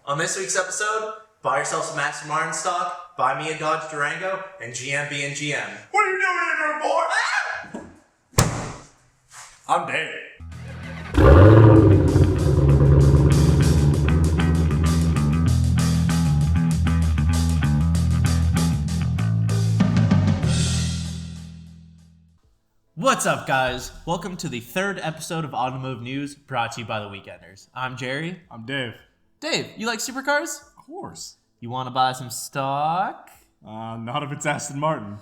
On this week's episode, buy yourself some Aston Martin stock, buy me a Dodge Durango, and GM being GM. What are you doing here, boy? I'm Dave. What's up, guys? Welcome to the third episode of Automotive News, brought to you by the Weekenders. I'm Jerry. I'm Dave. Dave, you like supercars? Of course. You want to buy some stock? Not if it's Aston Martin.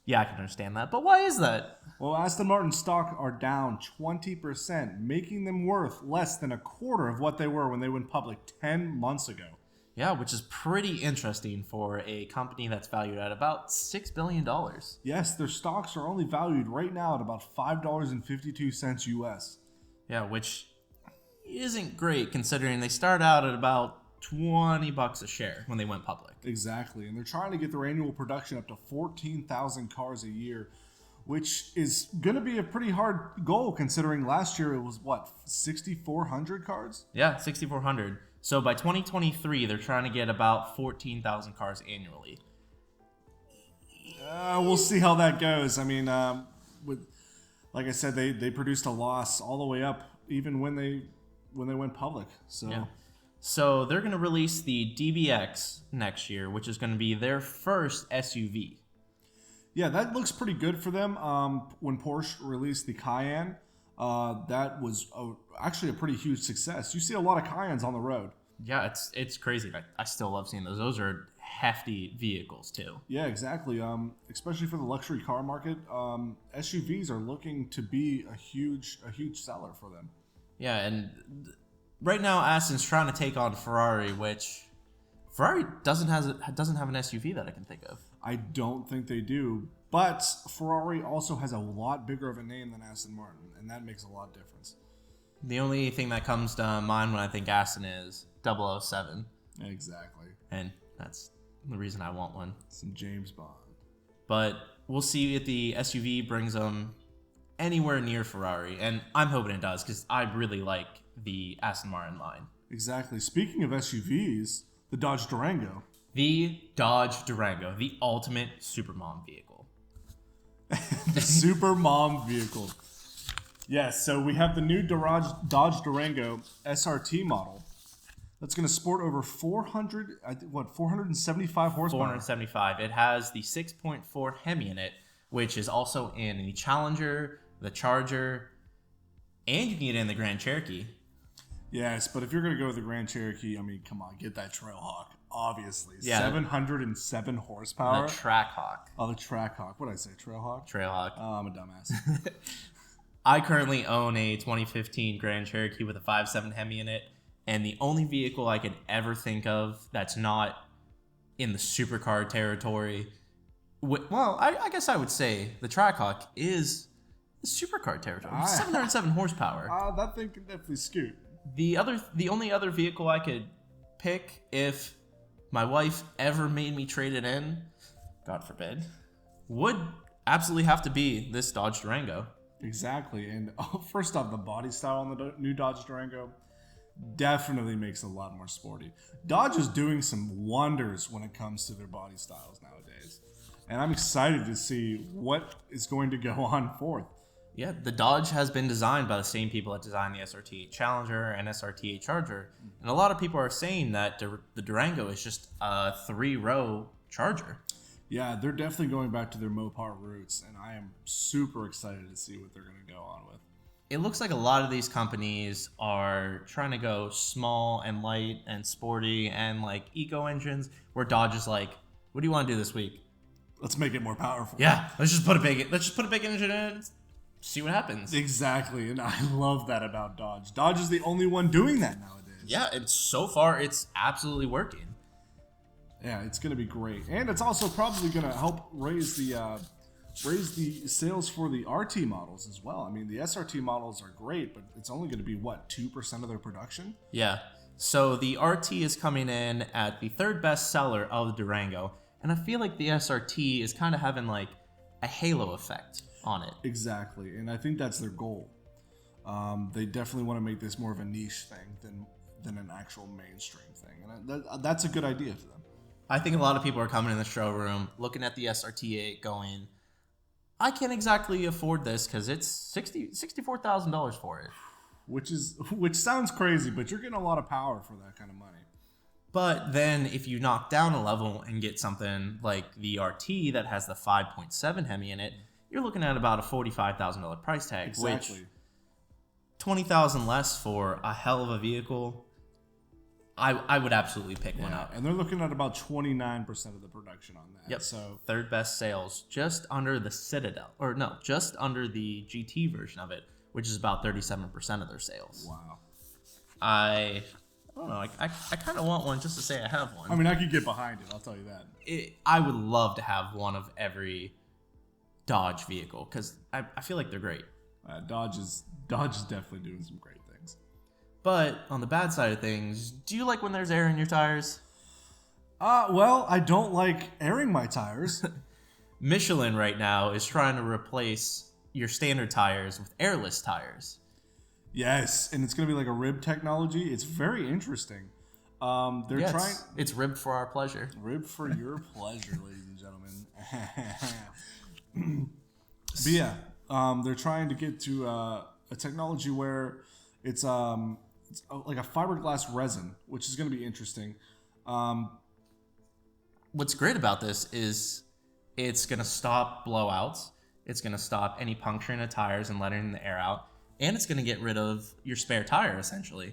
Yeah, I can understand that, but why is that? Well, Aston Martin stock are down 20%, making them worth less than a quarter of what they were when they went public 10 months ago. Yeah, which is pretty interesting for a company that's valued at about $6 billion. Yes, their stocks are only valued right now at about $5.52 US. Yeah, which isn't great considering they start out at about $20 a share when they went public. Exactly, and they're trying to get their annual production up to 14,000 cars a year, which is going to be a pretty hard goal considering last year it was, 6,400 cars? Yeah, 6,400. So by 2023, they're trying to get about 14,000 cars annually. We'll see how that goes. I mean, like I said, they produced a loss all the way up, even when they went public. So, yeah. So they're going to release the DBX next year, which is going to be their first SUV. Yeah, that looks pretty good for them. When Porsche released the Cayenne, that was actually a pretty huge success. You see a lot of Cayennes on the road. Yeah, it's crazy. I still love seeing those. Those are hefty vehicles too. Yeah, exactly. Especially for the luxury car market, SUVs are looking to be a huge seller for them. Yeah, and right now Aston's trying to take on Ferrari, which Ferrari doesn't have an SUV that I can think of. I don't think they do, but Ferrari also has a lot bigger of a name than Aston Martin, and that makes a lot of difference. The only thing that comes to mind when I think Aston is 007. Exactly. And that's the reason I want one. Some James Bond. But we'll see if the SUV brings them anywhere near Ferrari, and I'm hoping it does because I really like the Aston Martin line. Exactly. Speaking of SUVs, the Dodge Durango. The Dodge Durango, the ultimate supermom vehicle. The supermom vehicle. Yes, so we have the new Dodge Durango SRT model that's going to sport over 475 horsepower. 475. It has the 6.4 Hemi in it, which is also in the Challenger, the Charger, and you can get it in the Grand Cherokee. Yes, but if you're going to go with the Grand Cherokee, I mean, come on, get that Trailhawk, obviously. Yeah. 707 horsepower. The Trackhawk. Oh, the Trackhawk. What did I say, Trailhawk? Trailhawk. Oh, I'm a dumbass. I currently own a 2015 Grand Cherokee with a 5.7 Hemi in it, and the only vehicle I could ever think of that's not in the supercar territory, well, I guess I would say the Trackhawk is the supercar territory. 707 horsepower. That thing can definitely scoot. The only other vehicle I could pick if my wife ever made me trade it in, God forbid, would absolutely have to be this Dodge Durango. Exactly. And first off, the body style on the new Dodge Durango definitely makes it a lot more sporty. Dodge is doing some wonders when it comes to their body styles nowadays. And I'm excited to see what is going to go on forth. Yeah, the Dodge has been designed by the same people that designed the SRT Challenger and SRT Charger. And a lot of people are saying that the Durango is just a 3-row Charger. Yeah, they're definitely going back to their Mopar roots, and I am super excited to see what they're going to go on with. It looks like a lot of these companies are trying to go small and light and sporty and like eco engines, where Dodge is like, what do you want to do this week? Let's make it more powerful. Yeah, let's just put a big engine in. See what happens. Exactly, and I love that about Dodge. Dodge is the only one doing that nowadays. Yeah, and so far it's absolutely working. Yeah, it's going to be great, and it's also probably going to help raise the sales for the RT models as well. I mean, the SRT models are great, but it's only going to be 2% of their production. Yeah. So the RT is coming in at the third best seller of the Durango, and I feel like the SRT is kind of having like a halo effect on it. Exactly, and I think that's their goal. They definitely want to make this more of a niche thing than an actual mainstream thing, and that's a good idea for them. I think a lot of people are coming in the showroom looking at the SRT8 going, I can't exactly afford this because it's $64,000 for it. Which sounds crazy, but you're getting a lot of power for that kind of money. But then if you knock down a level and get something like the RT that has the 5.7 Hemi in it, you're looking at about a $45,000 price tag, Exactly. which $20,000 less for a hell of a vehicle. I would absolutely pick one up. And they're looking at about 29% of the production on that. Yep. So third best sales, just under the Citadel, or no, just under the GT version of it, which is about 37% of their sales. wow. I don't know. I kind of want one just to say I have one. I mean, I could get behind it. I'll tell you that. I would love to have one of every Dodge vehicle because I feel like they're great. Dodge is definitely doing some great things. But on the bad side of things, do you like when there's air in your tires? Well, I don't like airing my tires. Michelin right now is trying to replace your standard tires with airless tires. Yes, and it's going to be like a rib technology. It's very interesting. They're trying. It's ribbed for our pleasure. Rib for your pleasure, ladies and gentlemen. But yeah, they're trying to get to a technology where it's like a fiberglass resin, which is going to be interesting. What's great about this is it's going to stop blowouts. It's going to stop any puncturing of tires and letting the air out. And it's going to get rid of your spare tire, essentially.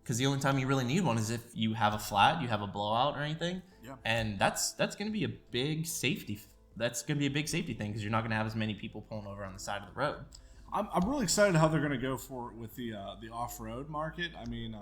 Because the only time you really need one is if you have a flat, you have a blowout or anything. Yeah. And that's going to be a big safety. That's going to be a big safety thing because you're not going to have as many people pulling over on the side of the road. I'm really excited how they're going to go with the off-road market. I mean,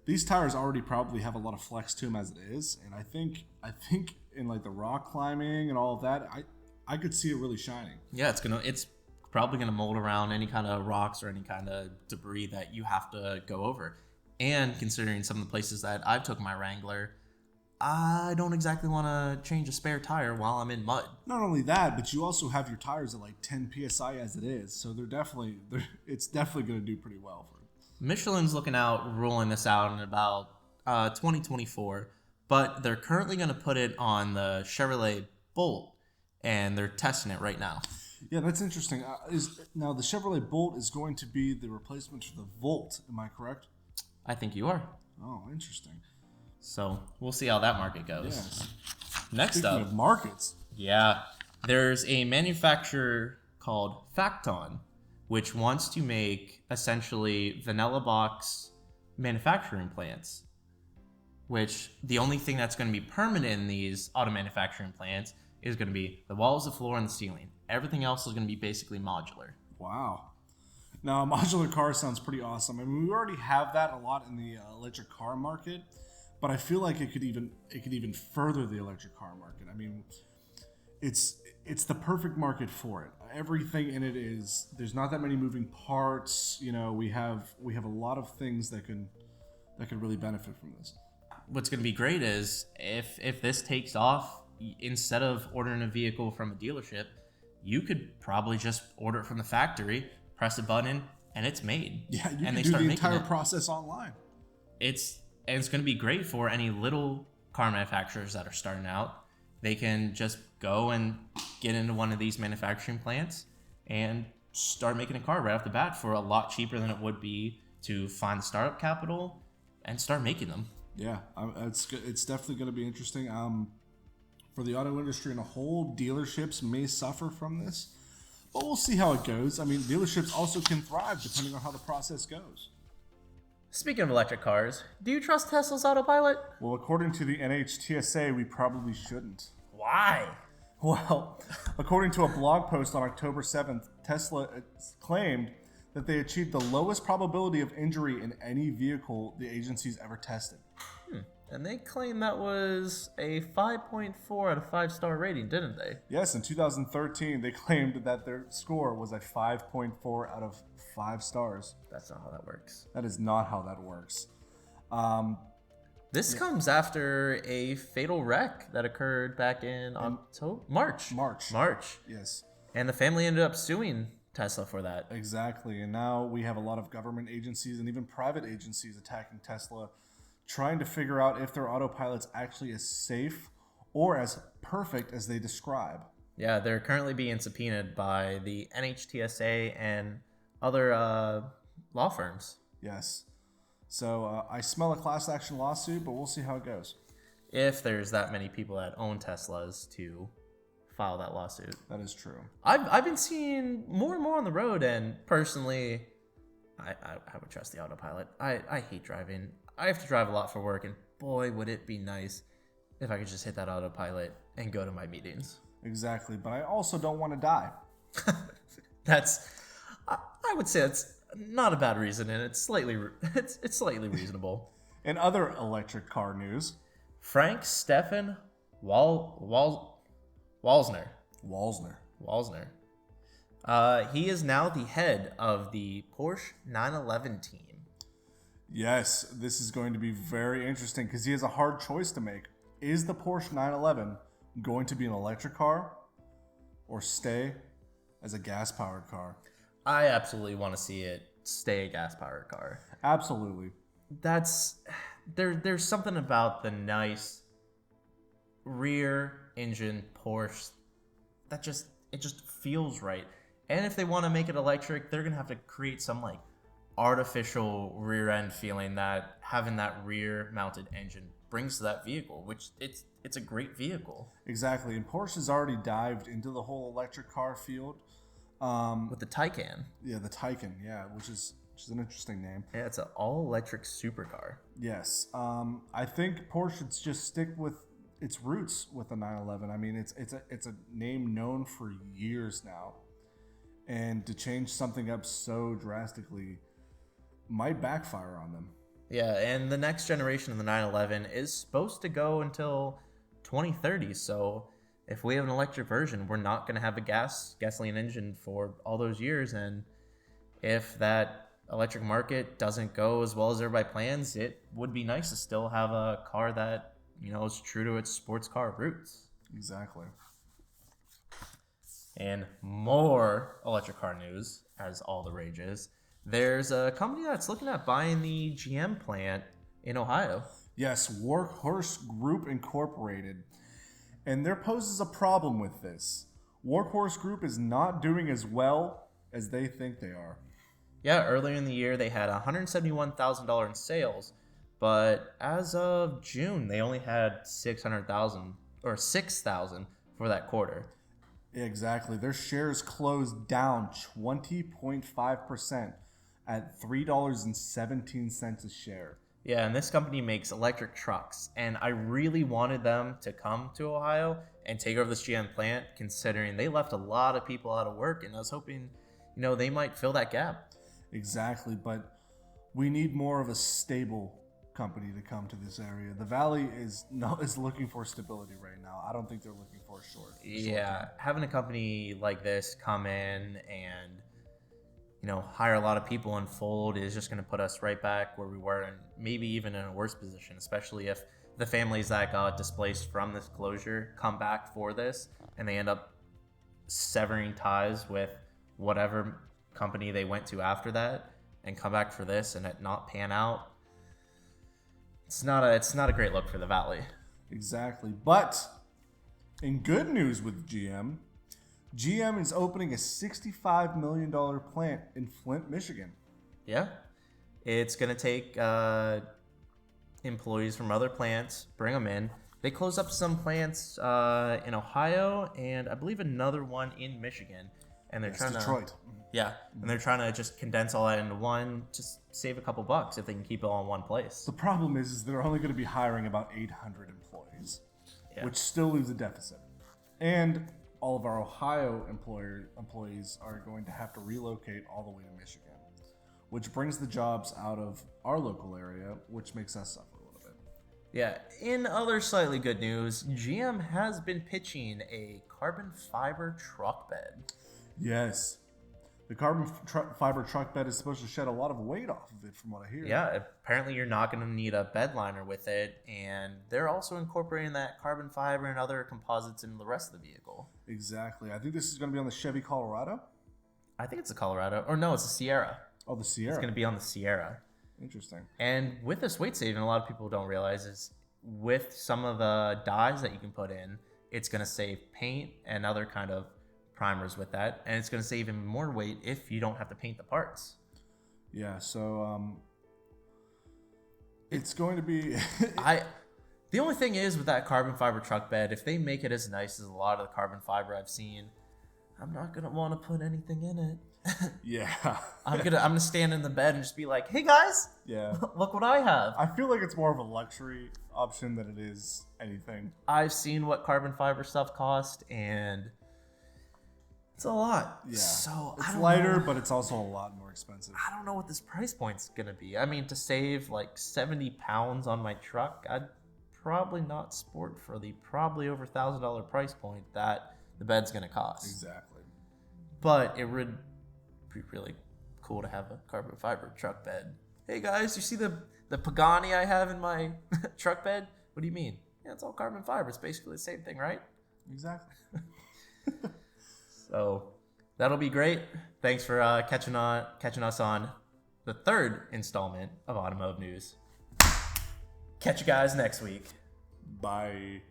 these tires already probably have a lot of flex to them as it is, and I think in like the rock climbing and all of that, I could see it really shining. Yeah, it's probably gonna mold around any kind of rocks or any kind of debris that you have to go over. And considering some of the places that I've took my Wrangler, I don't exactly want to change a spare tire while I'm in mud. Not only that, but you also have your tires at like 10 psi as it is, so it's definitely going to do pretty well for it. Michelin's looking out rolling this out in about 2024, but they're currently going to put it on the Chevrolet Bolt, and they're testing it right now. Yeah, that's interesting. Now the Chevrolet Bolt is going to be the replacement for the Volt. Am I correct? I think you are. Oh, interesting. So we'll see how that market goes. Yes. Next Speaking up, of markets. Yeah, there's a manufacturer called Facton, which wants to make essentially vanilla box manufacturing plants. Which the only thing that's going to be permanent in these auto manufacturing plants is going to be the walls, the floor, and the ceiling. Everything else is going to be basically modular. Wow. Now, a modular car sounds pretty awesome. I mean, we already have that a lot in the electric car market, but I feel like it could even further the electric car market. I mean, it's the perfect market for it. Everything in it is, there's not that many moving parts. You know, we have a lot of things that can really benefit from this. What's going to be great is if this takes off, instead of ordering a vehicle from a dealership, you could probably just order it from the factory, press a button, and it's made. Yeah, you and can do the entire process online. It's going to be great for any little car manufacturers that are starting out. They can just go and get into one of these manufacturing plants and start making a car right off the bat for a lot cheaper than it would be to find the startup capital and start making them. Yeah, it's definitely going to be interesting. For the auto industry in a whole, dealerships may suffer from this, but we'll see how it goes. I mean, dealerships also can thrive depending on how the process goes. Speaking of electric cars, do you trust Tesla's autopilot? Well, according to the NHTSA, we probably shouldn't. Why? Well, according to a blog post on October 7th, Tesla claimed that they achieved the lowest probability of injury in any vehicle the agency's ever tested. And they claimed that was a 5.4 out of 5-star rating, didn't they? Yes, in 2013, they claimed that their score was a 5.4 out of 5 stars. That's not how that works. That is not how that works. This comes after a fatal wreck that occurred back in March. March. March. Yes. And the family ended up suing Tesla for that. Exactly. And now we have a lot of government agencies and even private agencies attacking Tesla, trying to figure out if their autopilot's actually as safe or as perfect as they describe. Yeah, they're currently being subpoenaed by the NHTSA and other law firms. Yes. So I smell a class action lawsuit, but we'll see how it goes. If there's that many people that own Teslas to file that lawsuit. That is true. I've been seeing more and more on the road, and personally, I would trust the autopilot. I hate driving. I have to drive a lot for work, and boy, would it be nice if I could just hit that autopilot and go to my meetings. Exactly, but I also don't want to die. I would say that's not a bad reason, and it's slightly reasonable. In other electric car news, Frank Stefan Walsner. He is now the head of the Porsche 911 team. Yes, this is going to be very interesting because he has a hard choice to make. Is the Porsche 911 going to be an electric car or stay as a gas-powered car? I absolutely want to see it stay a gas-powered car. Absolutely. There's something about the nice rear engine Porsche that just feels right. And if they want to make it electric, they're gonna have to create some like artificial rear end feeling that having that rear mounted engine brings to that vehicle, which it's a great vehicle. Exactly, and Porsche has already dived into the whole electric car field with the Taycan. Yeah, the Taycan, yeah, which is an interesting name. Yeah, it's an all electric supercar. Yes, I think Porsche should just stick with its roots with the 911. I mean, it's a name known for years now, and to change something up so drastically might backfire on them. Yeah, and the next generation of the 911 is supposed to go until 2030. So if we have an electric version, we're not going to have a gasoline engine for all those years. And if that electric market doesn't go as well as everybody plans, it would be nice to still have a car that, you know, is true to its sports car roots. Exactly. And more electric car news, as all the rage is. There's a company that's looking at buying the GM plant in Ohio. Yes, Workhorse Group Incorporated. And there poses a problem with this. Workhorse Group is not doing as well as they think they are. Yeah, earlier in the year they had $171,000 in sales, but as of June they only had $6,000 for that quarter. Exactly. Their shares closed down 20.5% at $3.17 a share. Yeah, and this company makes electric trucks, and I really wanted them to come to Ohio and take over this GM plant, considering they left a lot of people out of work, and I was hoping, you know, they might fill that gap. Exactly, but we need more of a stable company to come to this area. The Valley is looking for stability right now. I don't think they're looking for a short Yeah, having a company like this come in and, you know, hire a lot of people and fold is just going to put us right back where we were, and maybe even in a worse position, especially if the families that got displaced from this closure come back for this and they end up severing ties with whatever company they went to after that and come back for this and it not pan out. It's not a great look for the Valley. Exactly. But in good news with GM is opening a $65 million plant in Flint, Michigan. Yeah. It's going to take employees from other plants, bring them in. They closed up some plants in Ohio and I believe another one in Michigan. And they're trying Detroit. to... Yeah, and they're trying to just condense all that into one, just save a couple bucks if they can keep it all in one place. The problem is they're only going to be hiring about 800 employees, which still leaves a deficit. And all of our Ohio employees are going to have to relocate all the way to Michigan, which brings the jobs out of our local area, which makes us suffer a little bit. Yeah, in other slightly good news, GM has been pitching a carbon fiber truck bed. Yes. The carbon fiber truck bed is supposed to shed a lot of weight off of it, from what I hear. Yeah, apparently you're not going to need a bed liner with it, and they're also incorporating that carbon fiber and other composites into the rest of the vehicle. Exactly. I think this is going to be on the Chevy Colorado. I think it's the Colorado. Or no, it's the Sierra. Oh, the Sierra. It's going to be on the Sierra. Interesting. And with this weight saving, a lot of people don't realize is with some of the dyes that you can put in, it's going to save paint and other kind of primers with that. And it's going to save even more weight if you don't have to paint the parts. Yeah, so it's going to be... The only thing is with that carbon fiber truck bed, if they make it as nice as a lot of the carbon fiber I've seen, I'm not going to want to put anything in it. Yeah. I'm gonna stand in the bed and just be like, hey guys, yeah, look what I have. I feel like it's more of a luxury option than it is anything. I've seen what carbon fiber stuff cost, and it's a lot. Yeah, so it's lighter, but it's also a lot more expensive. I don't know what this price point's gonna be. I mean, to save like 70 pounds on my truck, I'd probably not sport for the probably over $1,000 price point that the bed's gonna cost. Exactly. But it would be really cool to have a carbon fiber truck bed. Hey guys, you see the Pagani I have in my truck bed? What do you mean? Yeah, it's all carbon fiber. It's basically the same thing, right? Exactly. So that'll be great. Thanks for catching us on the third installment of Automotive News. Catch you guys next week. Bye.